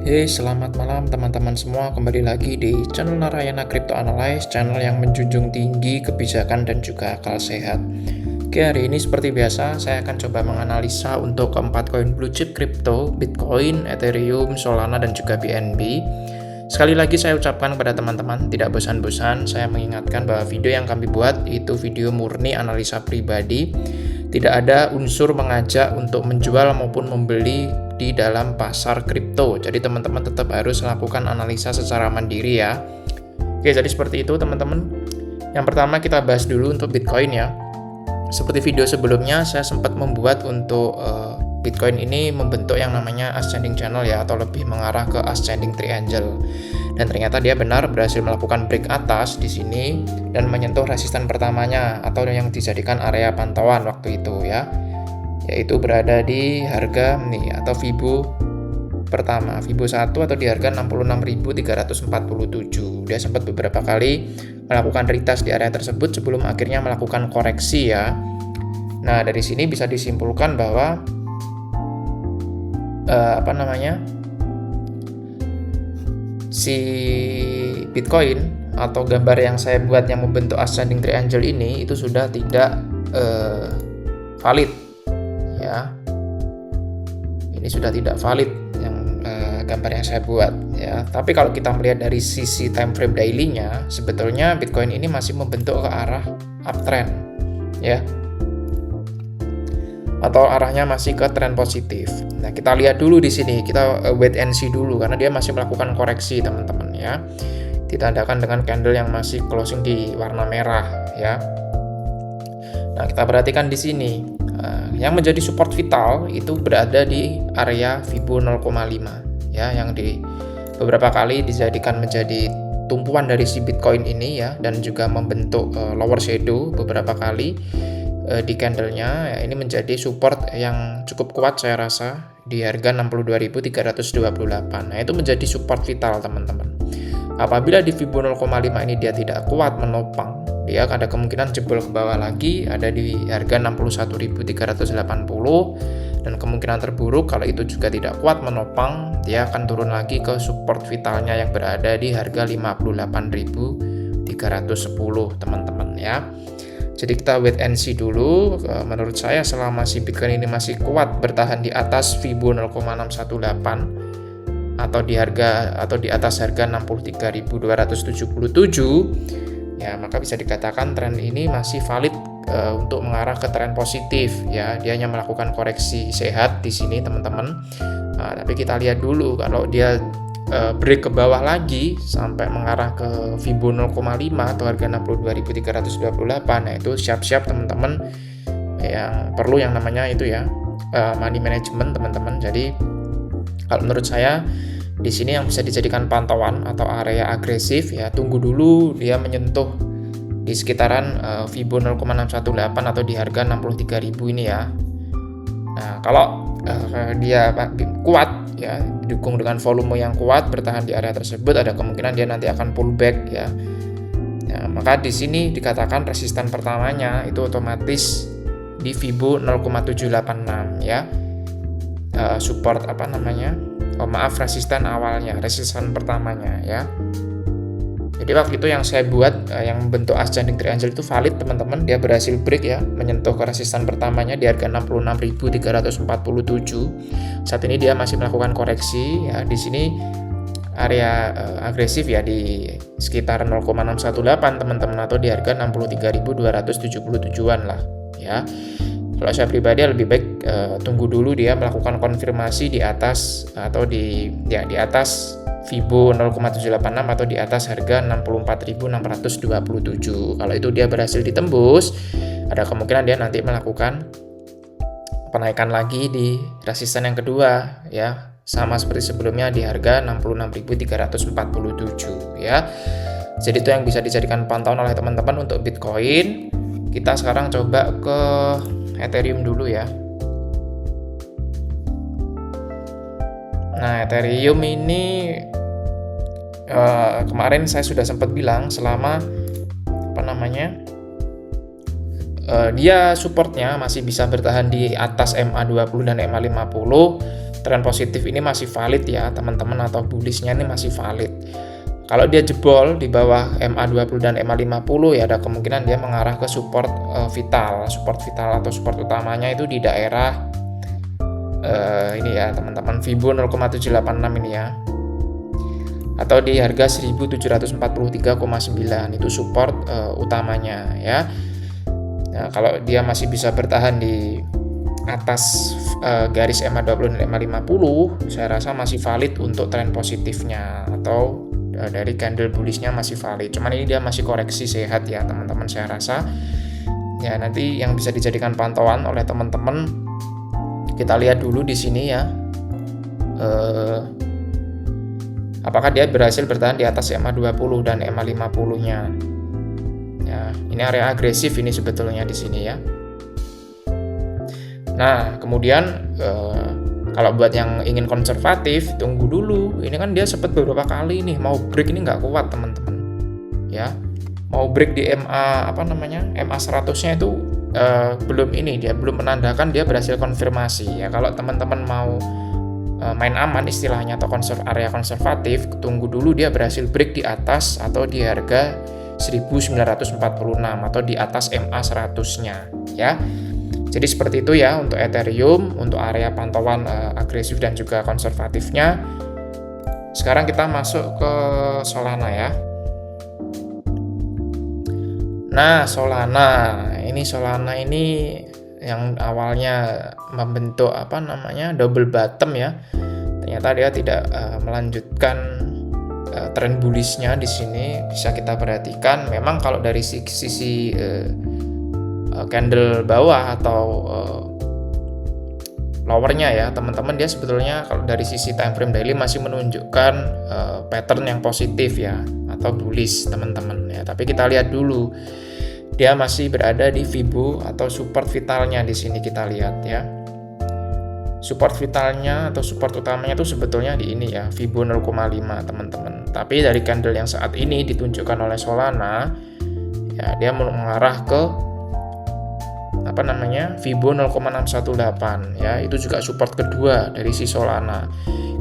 Hey, selamat malam teman-teman semua. Kembali lagi di channel Narayana Crypto Analyze, channel yang menjunjung tinggi kebijakan dan juga akal sehat. Oke, hari ini seperti biasa, saya akan coba menganalisa untuk keempat koin blue chip crypto, Bitcoin, Ethereum, Solana, dan juga BNB. Sekali lagi saya ucapkan kepada teman-teman, tidak bosan-bosan saya mengingatkan bahwa video yang kami buat itu video murni analisa pribadi. Tidak ada unsur mengajak untuk menjual maupun membeli di dalam pasar kripto. Jadi teman-teman tetap harus melakukan analisa secara mandiri ya. Oke, jadi seperti itu teman-teman. Yang pertama kita bahas dulu untuk Bitcoin ya. Seperti video sebelumnya saya sempat membuat untuk Bitcoin ini membentuk yang namanya ascending channel ya, atau lebih mengarah ke ascending triangle. Dan ternyata dia benar berhasil melakukan break atas di sini dan menyentuh resisten pertamanya atau yang dijadikan area pantauan waktu itu ya. Yaitu berada di harga nih atau Fibo pertama, Fibo 1 atau di harga 66.347. Dia sempat beberapa kali melakukan retest di area tersebut sebelum akhirnya melakukan koreksi ya. Nah, dari sini bisa disimpulkan bahwa si Bitcoin atau gambar yang saya buat yang membentuk ascending triangle ini itu sudah tidak valid ya. Ini sudah tidak valid yang gambar yang saya buat ya. Tapi kalau kita melihat dari sisi time frame daily-nya, sebetulnya Bitcoin ini masih membentuk ke arah uptrend ya, atau arahnya masih ke tren positif. Nah, kita lihat dulu di sini, kita wait and see dulu karena dia masih melakukan koreksi, teman-teman ya. Ditandakan dengan candle yang masih closing di warna merah ya. Nah, kita perhatikan di sini. Yang menjadi support vital itu berada di area Fibo 0,5 ya, yang di beberapa kali dijadikan menjadi tumpuan dari si Bitcoin ini ya, dan juga membentuk lower shadow beberapa kali di candlenya ya. Ini menjadi support yang cukup kuat saya rasa di harga 62.328. Nah, itu menjadi support vital teman-teman. Apabila di Fibo 0,5 ini dia tidak kuat menopang, dia ada kemungkinan jebol ke bawah lagi, ada di harga 61.380, dan kemungkinan terburuk kalau itu juga tidak kuat menopang, dia akan turun lagi ke support vitalnya yang berada di harga 58.310 teman-teman ya. Jadi kita wait and see dulu. Menurut saya selama si Bitcoin ini masih kuat bertahan di atas Fibo 0,618 atau di atas harga 63.277 ya, maka bisa dikatakan tren ini masih valid untuk mengarah ke tren positif ya. Dia hanya melakukan koreksi sehat di sini teman-teman. Tapi kita lihat dulu kalau dia break ke bawah lagi sampai mengarah ke Fibo 0,5 atau harga 62.328. Nah, itu siap-siap teman-teman yang perlu yang namanya itu ya money management teman-teman. Jadi kalau menurut saya di sini yang bisa dijadikan pantauan atau area agresif ya, tunggu dulu dia menyentuh di sekitaran Fibo 0,618 atau di harga 63.000 ini ya. Nah, kalau dia kuat ya, didukung dengan volume yang kuat bertahan di area tersebut, ada kemungkinan dia nanti akan pullback ya. Ya, maka di sini dikatakan resisten pertamanya itu otomatis di Fibo 0,786 ya. Support resisten awalnya, resisten pertamanya ya. Jadi waktu itu yang saya buat yang bentuk ascending triangle itu valid teman-teman. Dia berhasil break ya, menyentuh ke resisten pertamanya di harga 66.347. Saat ini dia masih melakukan koreksi ya. Di sini area agresif ya di sekitar 0,618 teman-teman, atau di harga 63.277-an lah ya. Kalau saya pribadi lebih baik tunggu dulu dia melakukan konfirmasi di atas atau di atas Fibo 0,786 atau di atas harga 64.627. Kalau itu dia berhasil ditembus, ada kemungkinan dia nanti melakukan penaikan lagi di resisten yang kedua ya, sama seperti sebelumnya di harga 66.347 ya. Jadi itu yang bisa dijadikan pantauan oleh teman-teman untuk Bitcoin. Kita sekarang coba ke Ethereum dulu ya. Nah, Ethereum ini kemarin saya sudah sempat bilang selama dia supportnya masih bisa bertahan di atas MA20 dan MA50 tren positif ini masih valid ya teman-teman, atau bullish-nya ini masih valid. Kalau dia jebol di bawah MA20 dan MA50 ya ada kemungkinan dia mengarah ke support vital atau support utamanya itu di daerah ini ya teman-teman, Fibo 0,786 ini ya, atau di harga 1743,9 itu support utamanya ya. Nah, kalau dia masih bisa bertahan di atas garis MA20 dan MA50, saya rasa masih valid untuk tren positifnya, atau dari candle bullish-nya masih valid. Cuman ini dia masih koreksi sehat ya teman-teman, saya rasa. Ya nanti yang bisa dijadikan pantauan oleh teman-teman, kita lihat dulu di sini ya. Apakah dia berhasil bertahan di atas MA20 dan MA50-nya. Ya, ini area agresif ini sebetulnya di sini ya. Nah, kemudian kalau buat yang ingin konservatif, tunggu dulu. Ini kan dia sempat beberapa kali nih mau break, ini nggak kuat teman-teman. Ya, mau break di MA 100-nya itu belum ini, dia belum menandakan dia berhasil konfirmasi. Ya, kalau teman-teman mau main aman istilahnya atau area konservatif, tunggu dulu dia berhasil break di atas atau di harga 1946 atau di atas MA 100-nya ya. Jadi seperti itu ya untuk Ethereum, untuk area pantauan agresif dan juga konservatifnya. Sekarang kita masuk ke Solana ya. Nah, Solana ini yang awalnya membentuk double bottom ya. Ternyata dia tidak melanjutkan tren bullish-nya di sini. Bisa kita perhatikan memang kalau dari sisi candle bawah atau lowernya ya teman-teman, dia sebetulnya kalau dari sisi time frame daily masih menunjukkan pattern yang positif ya, atau bullish teman-teman ya. Tapi kita lihat dulu, dia masih berada di Fibo atau support vitalnya. Di sini kita lihat ya, support vitalnya atau support utamanya itu sebetulnya di ini ya, Fibo 0,5 teman-teman. Tapi dari candle yang saat ini ditunjukkan oleh Solana ya, dia mengarah ke Fibo 0,618 ya, itu juga support kedua dari si Solana.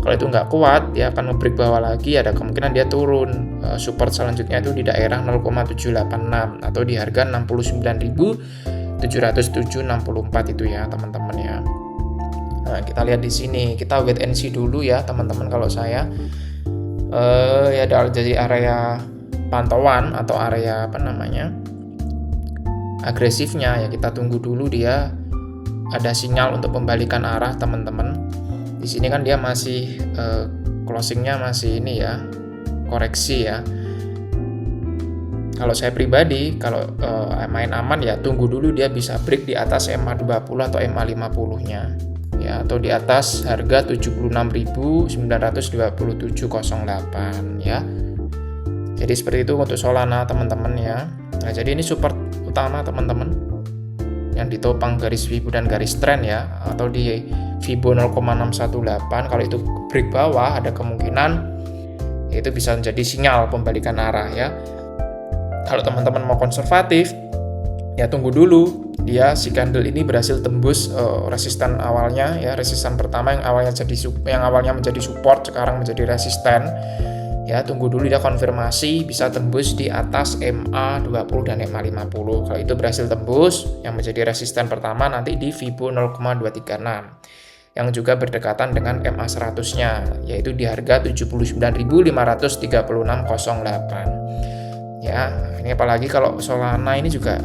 Kalau itu nggak kuat, dia akan nge-break bawah lagi, ada kemungkinan dia turun. Support selanjutnya itu di daerah 0,786 atau di harga 69.707,64 itu ya teman-teman ya. Nah, kita lihat di sini, kita wait and see dulu ya teman-teman. Kalau saya ya jadi area pantauan atau area agresifnya ya, kita tunggu dulu dia ada sinyal untuk membalikan arah teman-teman. Di sini kan dia masih closingnya masih ini ya, koreksi ya. Kalau saya pribadi kalau main aman ya tunggu dulu dia bisa break di atas MA20 atau MA50-nya ya, atau di atas harga 76.927,08 ya. Jadi seperti itu untuk Solana teman-teman ya. Nah, jadi ini support utama teman-teman yang ditopang garis Fibo dan garis trend ya, atau di Fibo 0,618. Kalau itu break bawah ada kemungkinan itu bisa menjadi sinyal pembalikan arah ya. Kalau teman-teman mau konservatif ya tunggu dulu dia si candle ini berhasil tembus resisten awalnya ya, resisten pertama yang awalnya menjadi support sekarang menjadi resisten. Ya, tunggu dulu dia konfirmasi bisa tembus di atas MA20 dan MA50. Kalau itu berhasil tembus, yang menjadi resisten pertama nanti di Fibo 0,236 yang juga berdekatan dengan MA 100-nya, yaitu di harga 79.536,08. Ya, ini apalagi kalau Solana ini juga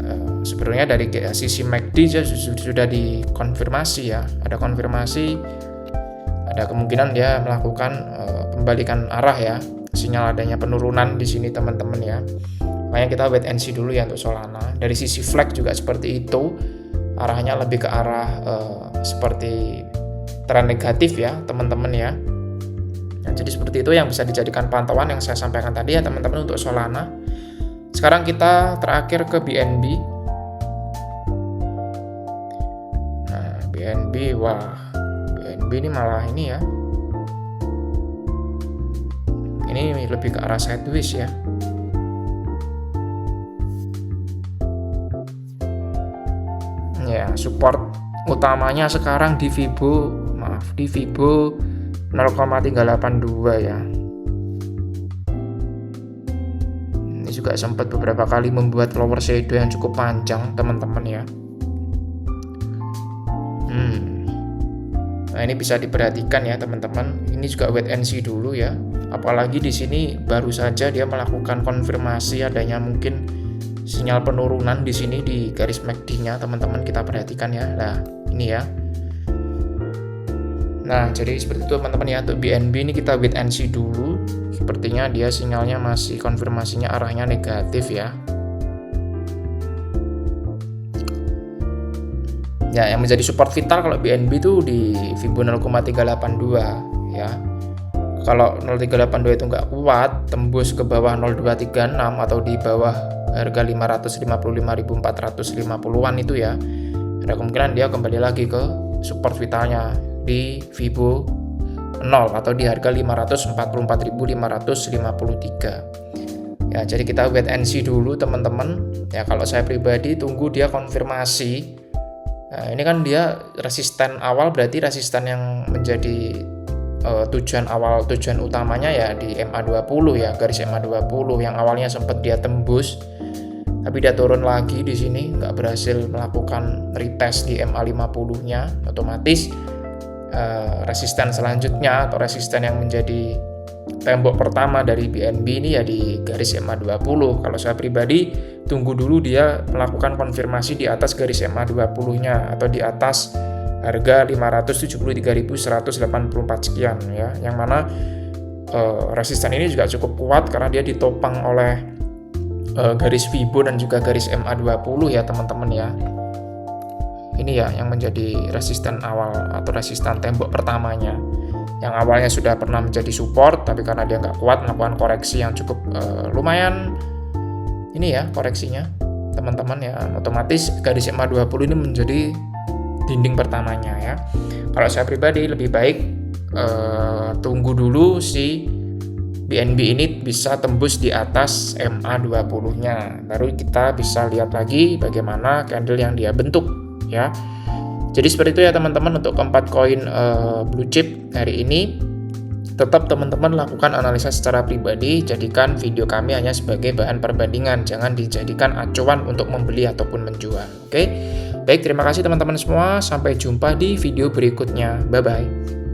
sebenarnya dari sisi MACD sudah dikonfirmasi ya, ada konfirmasi, ada kemungkinan dia melakukan pembalikan arah ya, sinyal adanya penurunan di sini teman-teman ya. Makanya kita wait and see dulu ya untuk Solana. Dari sisi flag juga seperti itu, arahnya lebih ke arah seperti tren negatif ya teman-teman ya. Nah, jadi seperti itu yang bisa dijadikan pantauan yang saya sampaikan tadi ya teman-teman untuk Solana. Sekarang kita terakhir ke BNB. Nah, BNB ini malah ini ya. Ini lebih ke arah sideways ya. Ya, support utamanya sekarang di Fibo maaf, di Fibo 0,382 ya. Ini juga sempat beberapa kali membuat lower shadow yang cukup panjang teman-teman ya. Nah, ini bisa diperhatikan ya teman-teman. Ini juga wait and see dulu ya. Apalagi di sini baru saja dia melakukan konfirmasi adanya mungkin sinyal penurunan di sini di garis MACD-nya, teman-teman kita perhatikan ya. Nah, ini ya. Nah, jadi seperti itu teman-teman ya. Untuk BNB ini kita wait and see dulu. Sepertinya dia sinyalnya masih konfirmasinya arahnya negatif ya. Ya, yang menjadi support vital kalau BNB itu di Fibo 0,382 ya. Kalau 0,382 itu nggak kuat, tembus ke bawah 0,236 atau di bawah harga 555.450-an itu ya, ada kemungkinan dia kembali lagi ke support vitalnya di Fibo 0 atau di harga 544.553. Ya, jadi kita wait and see dulu teman-teman. Ya, kalau saya pribadi tunggu dia konfirmasi. Nah, ini kan dia resisten awal, berarti resisten yang menjadi tujuan utamanya ya di MA20 ya, garis MA20 yang awalnya sempat dia tembus tapi dia turun lagi di sini, nggak berhasil melakukan retest di MA50-nya, otomatis resisten selanjutnya atau resisten yang menjadi tembok pertama dari BNB ini ya di garis MA20. Kalau saya pribadi tunggu dulu dia melakukan konfirmasi di atas garis MA20-nya atau di atas harga 573.184 sekian ya, yang mana resisten ini juga cukup kuat karena dia ditopang oleh garis Fibo dan juga garis MA20 ya teman-teman ya. Ini ya yang menjadi resisten awal atau resisten tembok pertamanya, yang awalnya sudah pernah menjadi support tapi karena dia nggak kuat melakukan koreksi yang cukup lumayan ini ya koreksinya teman-teman ya, otomatis garis MA20 ini menjadi dinding pertamanya ya. Kalau saya pribadi lebih baik tunggu dulu si BNB ini bisa tembus di atas MA20-nya, baru kita bisa lihat lagi bagaimana candle yang dia bentuk ya. Jadi seperti itu ya teman-teman untuk keempat koin blue chip hari ini. Tetap teman-teman lakukan analisa secara pribadi, jadikan video kami hanya sebagai bahan perbandingan, jangan dijadikan acuan untuk membeli ataupun menjual. Oke, baik, terima kasih teman-teman semua, sampai jumpa di video berikutnya, bye-bye.